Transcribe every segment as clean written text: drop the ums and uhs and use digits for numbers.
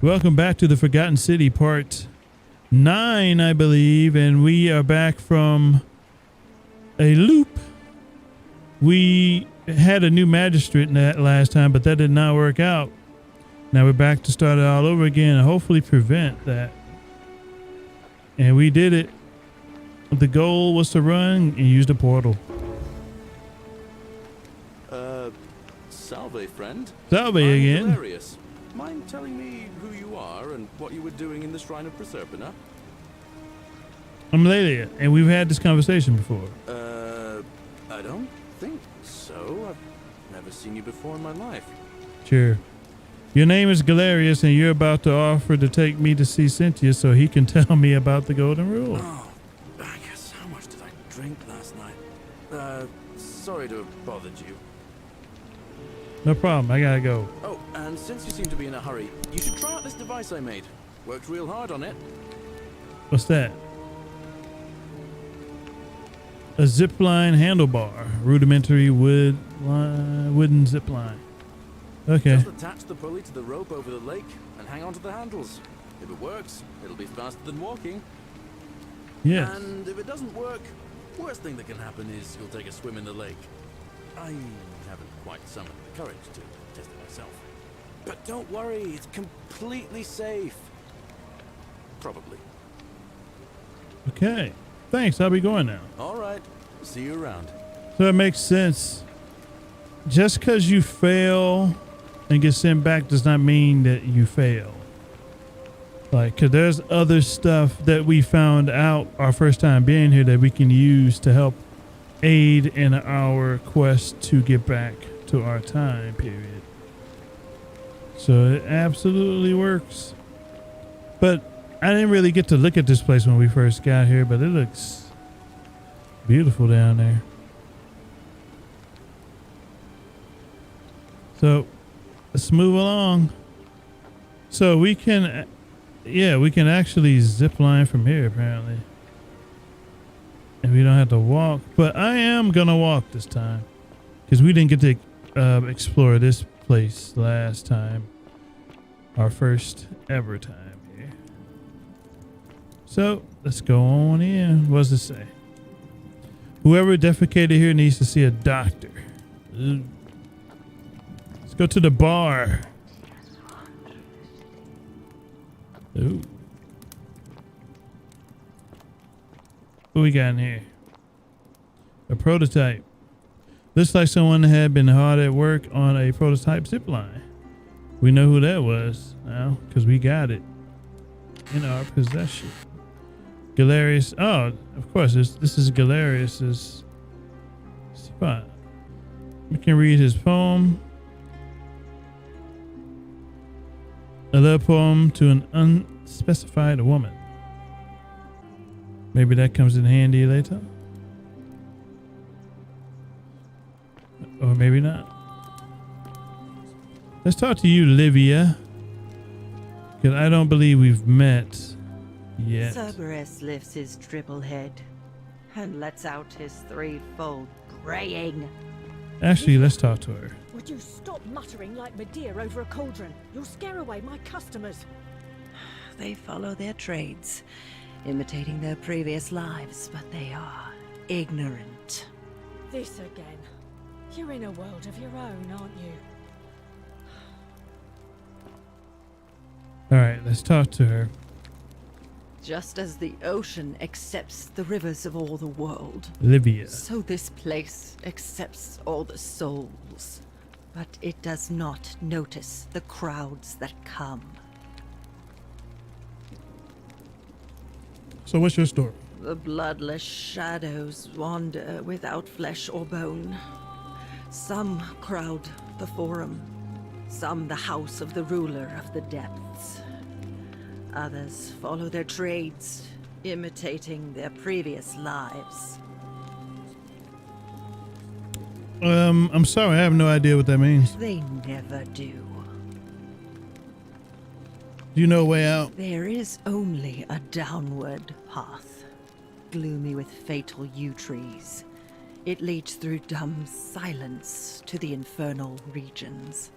Welcome back to the Forgotten City, part 9, I believe, and we are back from a loop. We had a new magistrate in that last time, but that did not work out. Now we're back to start it all over again and hopefully prevent that. And we did it. The goal was to run and use the portal. Salve, friend. Salve again. Hilarious. Mind telling me who you are and what you were doing in the Shrine of Proserpina? I'm Livia, and we've had this conversation before. I don't think so. I've never seen you before in my life. Sure. Your name is Galerius, and you're about to offer to take me to see Cynthia so he can tell me about the Golden Rule. Oh, I guess how much did I drink last night? Sorry to have bothered you. No problem, I gotta go. Oh, and since you seem to be in a hurry, you should try out this device I made. Worked real hard on it. What's that? A zipline handlebar. Rudimentary wooden zipline. Okay. Just attach the pulley to the rope over the lake and hang on to the handles. If it works, it'll be faster than walking. Yes. And if it doesn't work, worst thing that can happen is you'll take a swim in the lake. I haven't quite summoned the courage to test it myself. But don't worry, it's completely safe. Probably. Okay. Thanks, I'll be going now. All right. See you around. So it makes sense. Just because you fail and get sent back does not mean that you fail. Like, because there's other stuff that we found out our first time being here that we can use to help aid in our quest to get back to our time period. So it absolutely works. But I didn't really get to look at this place when we first got here, but it looks beautiful down there. So let's move along. So we can, we can actually zip line from here apparently. And we don't have to walk, but I am gonna walk this time because we didn't get to explore this place last time. Our first ever time here. So let's go on in. What does it say? Whoever defecated here needs to see a doctor. Let's go to the bar. Ooh. What we got in here? A prototype. Looks like someone had been hard at work on a prototype zipline. We know who that was now because we got it in our possession. Galerius. Oh, of course, this is Galerius's spot. We can read his poem. A love poem to an unspecified woman. Maybe that comes in handy later. Or maybe not. Let's talk to you, Livia. Because I don't believe we've met yet. Cerberus lifts his triple head and lets out his threefold braying. Actually, let's talk to her. Would you stop muttering like Medea over a cauldron? You'll scare away my customers. They follow their trades, imitating their previous lives, but they are ignorant. This again. You're in a world of your own, aren't you? All right, let's talk to her. Just as the ocean accepts the rivers of all the world, Livia. so this place accepts all the souls. But it does not notice the crowds that come. So what's your story? The bloodless shadows wander without flesh or bone. Some crowd the forum, some the house of the ruler of the depths. Others follow their trades, imitating their previous lives. I'm sorry, I have no idea what that means. They never do. Do you know a way out? There is only a downward path, gloomy with fatal yew trees. It leads through dumb silence to the infernal regions.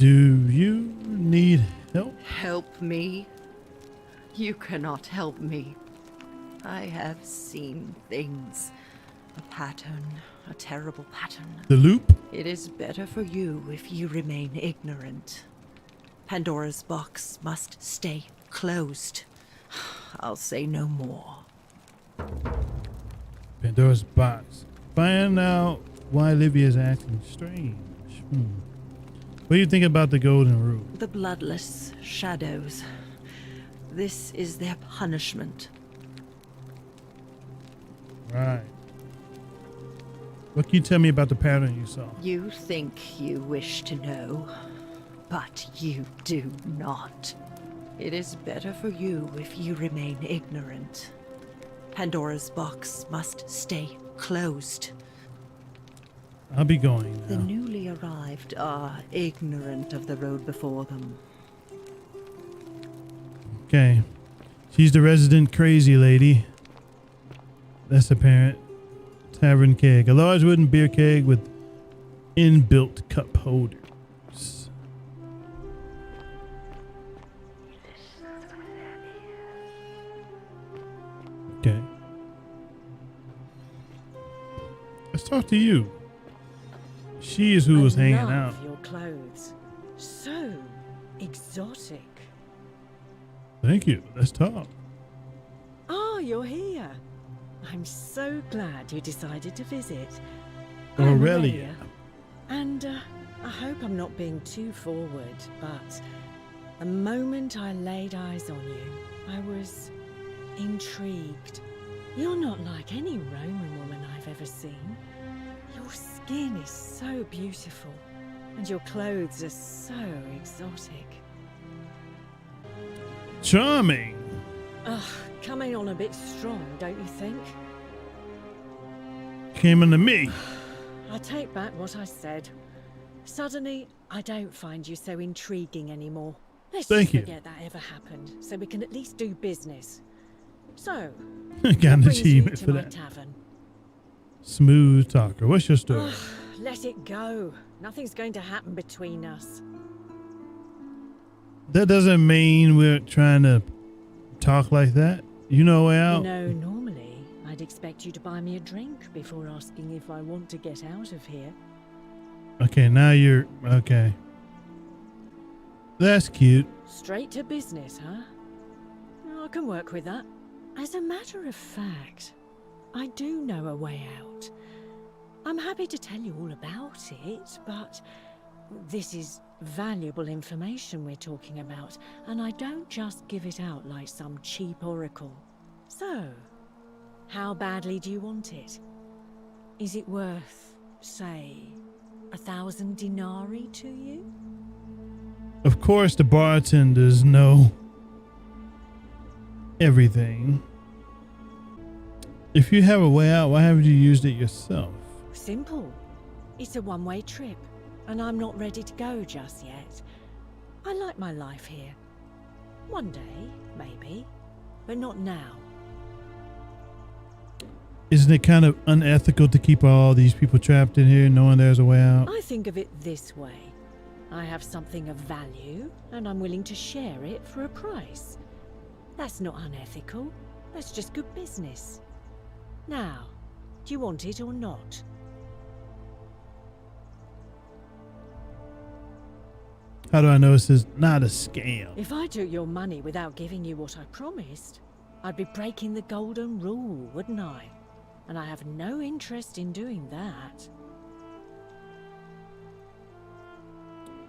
Do you need help? Help me? You cannot help me. I have seen things. A pattern, a terrible pattern. The loop? It is better for you if you remain ignorant. Pandora's box must stay closed. I'll say no more. Pandora's box. Find out why Livia is acting strange. What do you think about the golden rule? The bloodless shadows. This is their punishment. Right. What can you tell me about the pattern you saw? You think you wish to know, but you do not. It is better for you if you remain ignorant. Pandora's box must stay closed. I'll be going The now. newly arrived are ignorant of the road before them. Okay. She's the resident crazy lady. That's apparent. Tavern keg. A large wooden beer keg with inbuilt cup holders. Okay. Let's talk to you. She is who was hanging love out. Your clothes. So exotic. Thank you. Let's talk. Ah, you're here. I'm so glad you decided to visit. I'm Aurelia. And I hope I'm not being too forward, but the moment I laid eyes on you, I was intrigued. You're not like any Roman woman I've ever seen. Your skin is so beautiful, and your clothes are so exotic. Charming. Ugh, coming on a bit strong, don't you think? Came into me. I take back what I said. Suddenly, I don't find you so intriguing anymore. Let's Thank just you. forget that ever happened, so we can at least do business. So, Got what an brings you achievement to for my that. tavern? Smooth talker. What's your story? Ugh, let it go. Nothing's going to happen between us. That doesn't mean we're trying to talk like that. You know a way out. You know, normally, I'd expect you to buy me a drink before asking if I want to get out of here. Okay, now you're okay. That's cute. Straight to business, huh? I can work with that. As a matter of fact, I do know a way out. I'm happy to tell you all about it, but this is valuable information we're talking about, and I don't just give it out like some cheap oracle. So, how badly do you want it? Is it worth, say, 1,000 denarii to you? Of course, the bartenders know everything. If you have a way out, why haven't you used it yourself? Simple. It's a one-way trip, and I'm not ready to go just yet. I like my life here. One day, maybe, but not now. Isn't it kind of unethical to keep all these people trapped in here knowing there's a way out? I think of it this way. I have something of value, and I'm willing to share it for a price. That's not unethical. That's just good business. Now, do you want it or not? How do I know this is not a scam? If I took your money without giving you what I promised, I'd be breaking the golden rule, wouldn't I? And I have no interest in doing that.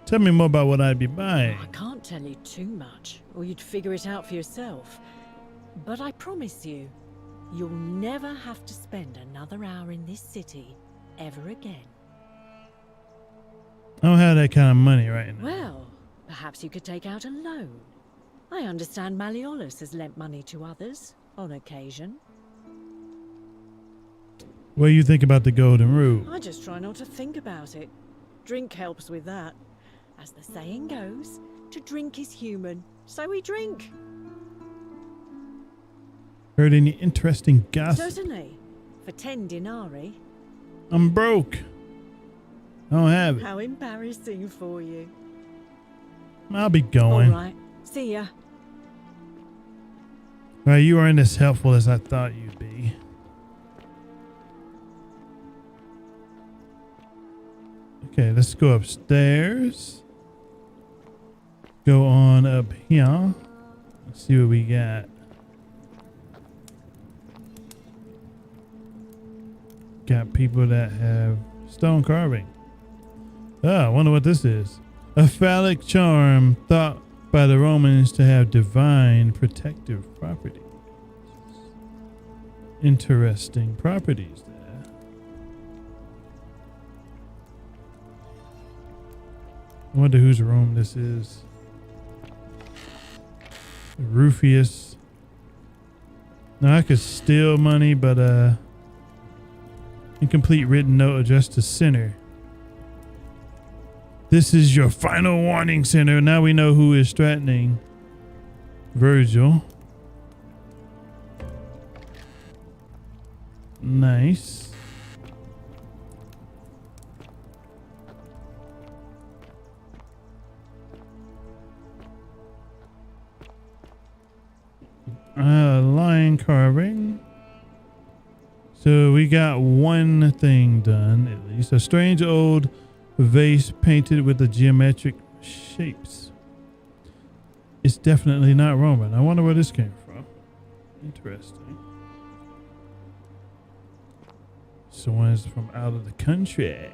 Tell me more about what I'd be buying. I can't tell you too much, or you'd figure it out for yourself. But I promise you, you'll never have to spend another hour in this city ever again. I don't have that kind of money right now. Well, perhaps you could take out a loan. I understand Malleolus has lent money to others, on occasion. What do you think about the golden rule? I just try not to think about it. Drink helps with that. As the saying goes, to drink is human, so we drink. Heard any interesting gossip? Certainly. For 10 denarii. I'm broke. I don't have it. How embarrassing for you. I'll be All going. right. See ya. All right, you aren't as helpful as I thought you'd be. Okay, let's go upstairs. Go on up here. Let's see what we got. Got people that have stone carving. I wonder what this is. A phallic charm thought by the Romans to have divine protective properties. Interesting properties there. I wonder whose room this is. Rufius. Now I could steal money, but incomplete written note addressed to Sinner. This is your final warning, Sinner. Now we know who is threatening Virgil. Nice. Lion carving. So we got one thing done, at least. A strange old vase painted with the geometric shapes. It's definitely not Roman. I wonder where this came from. Interesting. Someone's from out of the country.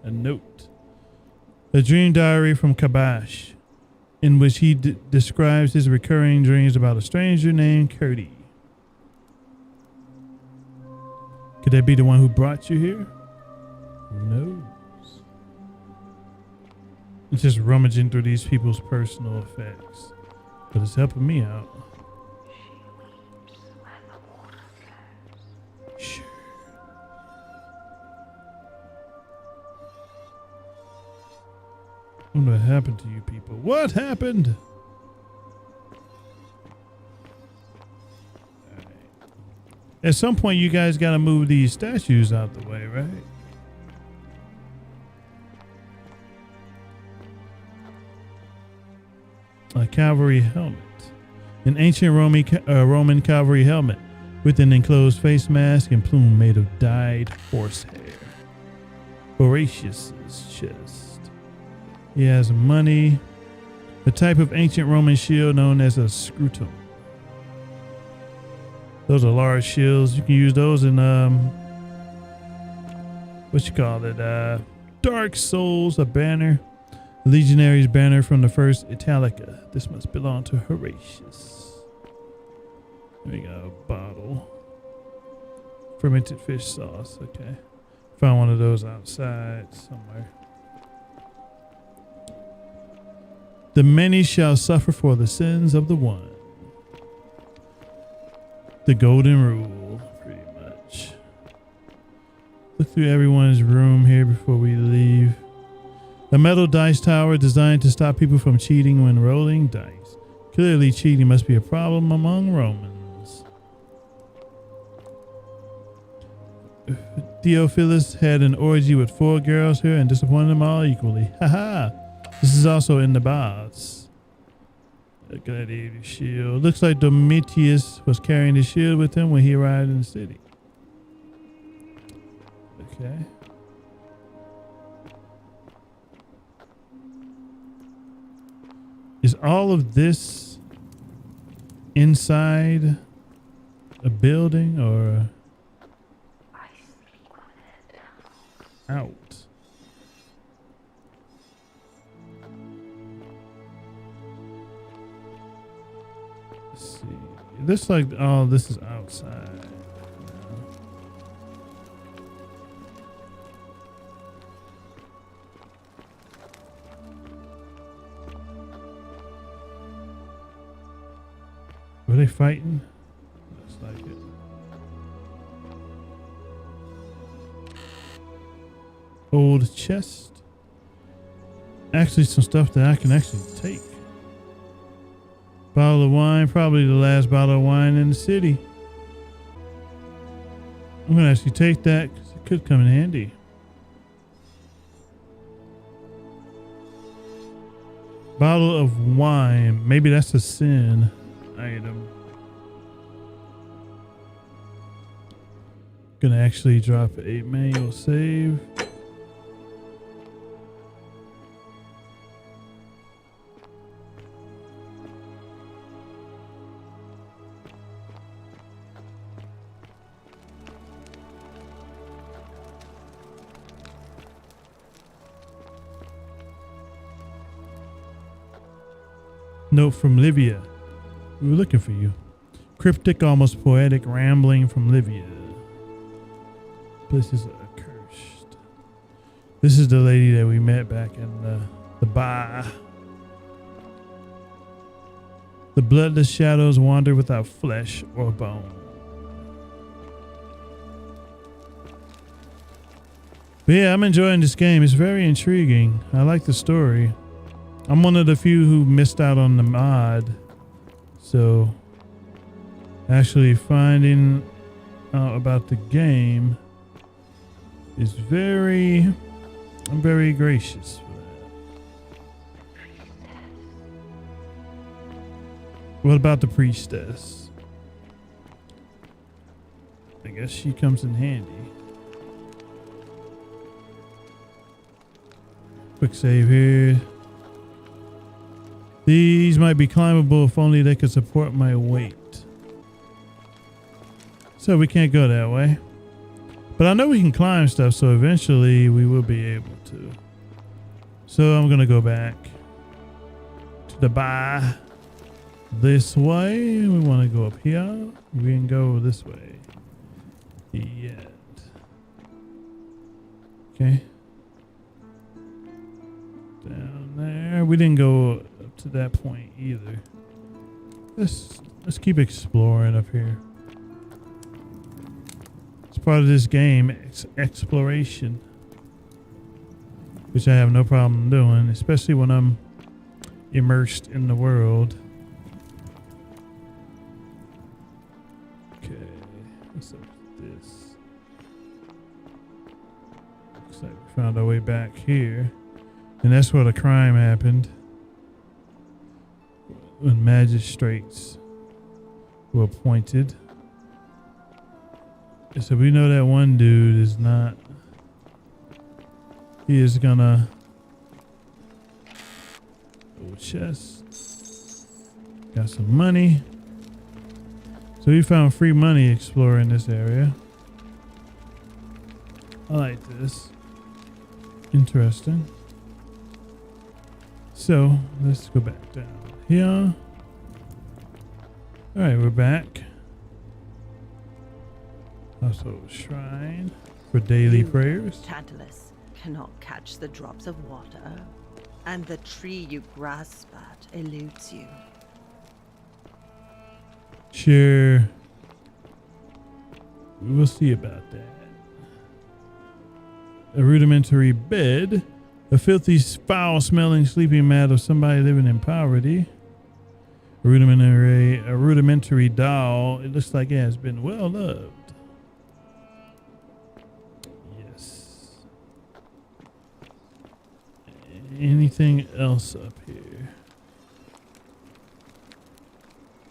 A note. A dream diary from Kabash, in which he describes his recurring dreams about a stranger named Cody. Could that be the one who brought you here? Who knows? It's just rummaging through these people's personal effects. But it's helping me out. Sure. I wonder what happened to you people. What happened? At some point, you guys got to move these statues out the way, right? A cavalry helmet. An ancient Roman cavalry helmet with an enclosed face mask and plume made of dyed horsehair. Horatius's chest. He has money. A type of ancient Roman shield known as a scrutum. Those are large shields. You can use those in what you call it? Dark Souls, a banner. Legionary's banner from the first Italica. This must belong to Horatius. There we go. Bottle. Fermented fish sauce. Okay. Found one of those outside somewhere. The many shall suffer for the sins of the one. The golden rule, pretty much. Look through everyone's room here before we leave. A metal dice tower designed to stop people from cheating when rolling dice. Clearly, cheating must be a problem among Romans. Theophilus had an orgy with 4 girls here and disappointed them all equally. Haha! This is also in the baths. A gladiator shield. Looks like Domitius was carrying the shield with him when he arrived in the city. Okay. Is all of this inside a building or out? Let's see. It looks like all this is outside. Were they fighting? Looks like it. Old chest. Actually, some stuff that I can actually take. Bottle of wine, probably the last bottle of wine in the city. I'm gonna actually take that because it could come in handy. Bottle of wine. Maybe that's a sin item. Gonna actually drop a manual save. Note from Livia. We were looking for you. Cryptic, almost poetic rambling from Livia. Places are cursed. This is the lady that we met back in the bar. The bloodless shadows wander without flesh or bone. But yeah, I'm enjoying this game. It's very intriguing. I like the story. I'm one of the few who missed out on the mod. So actually finding out about the game is I'm very gracious for that. What about the priestess? I guess she comes in handy. Quick save here. These might be climbable if only they could support my weight. So we can't go that way. But I know we can climb stuff, so eventually we will be able to. So I'm going to go back to the bar this way. We want to go up here. We can go this way. Yet. Okay. Down there. We didn't go up to that point either. Let's keep exploring up here. It's part of this game, exploration, which I have no problem doing, especially when I'm immersed in the world. Okay, what's up with this? Looks like we found our way back here, and that's where the crime happened. When magistrates were appointed. So we know that one dude is not. He is gonna. Oh, chest. Got some money. So we found free money exploring this area. I like this. Interesting. So let's go back down here. All right, we're back. Also, shrine for daily prayers. Tantalus cannot catch the drops of water, and the tree you grasp at eludes you. Sure. We will see about that. A rudimentary bed. A filthy, foul-smelling sleeping mat of somebody living in poverty. A rudimentary doll. It looks like it has been well loved. Anything else up here?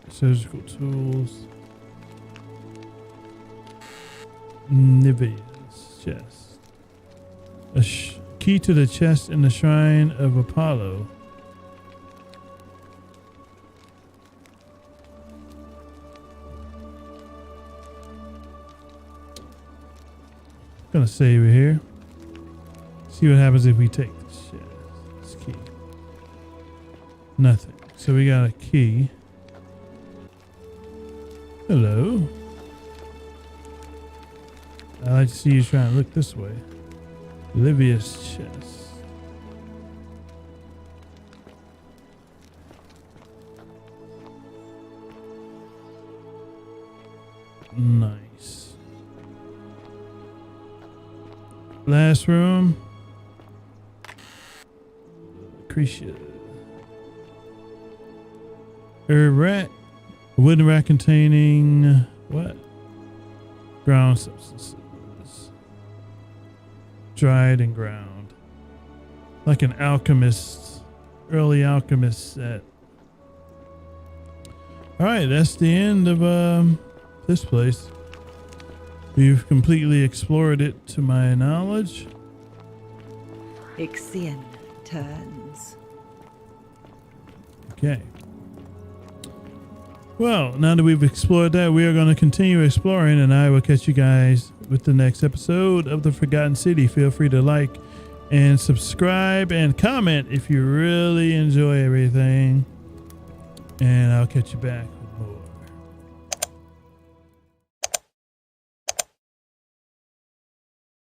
Surgical tools. Livia's chest. A key to the chest in the shrine of Apollo. Gonna save it here. See what happens if we take this chest. Key. Nothing. So we got a key. Hello. I like to see you trying to look this way. Livia's chest. Nice. Last room. Lucretia. Herb rat. A wooden rat containing what? Ground substances. Dried and ground. Like an alchemist's early alchemist set. All right, that's the end of this place. We've completely explored it to my knowledge. Ixion turns. Okay. Well, now that we've explored that, we are going to continue exploring, and I will catch you guys with the next episode of The Forgotten City. Feel free to like and subscribe and comment if you really enjoy everything. And I'll catch you back.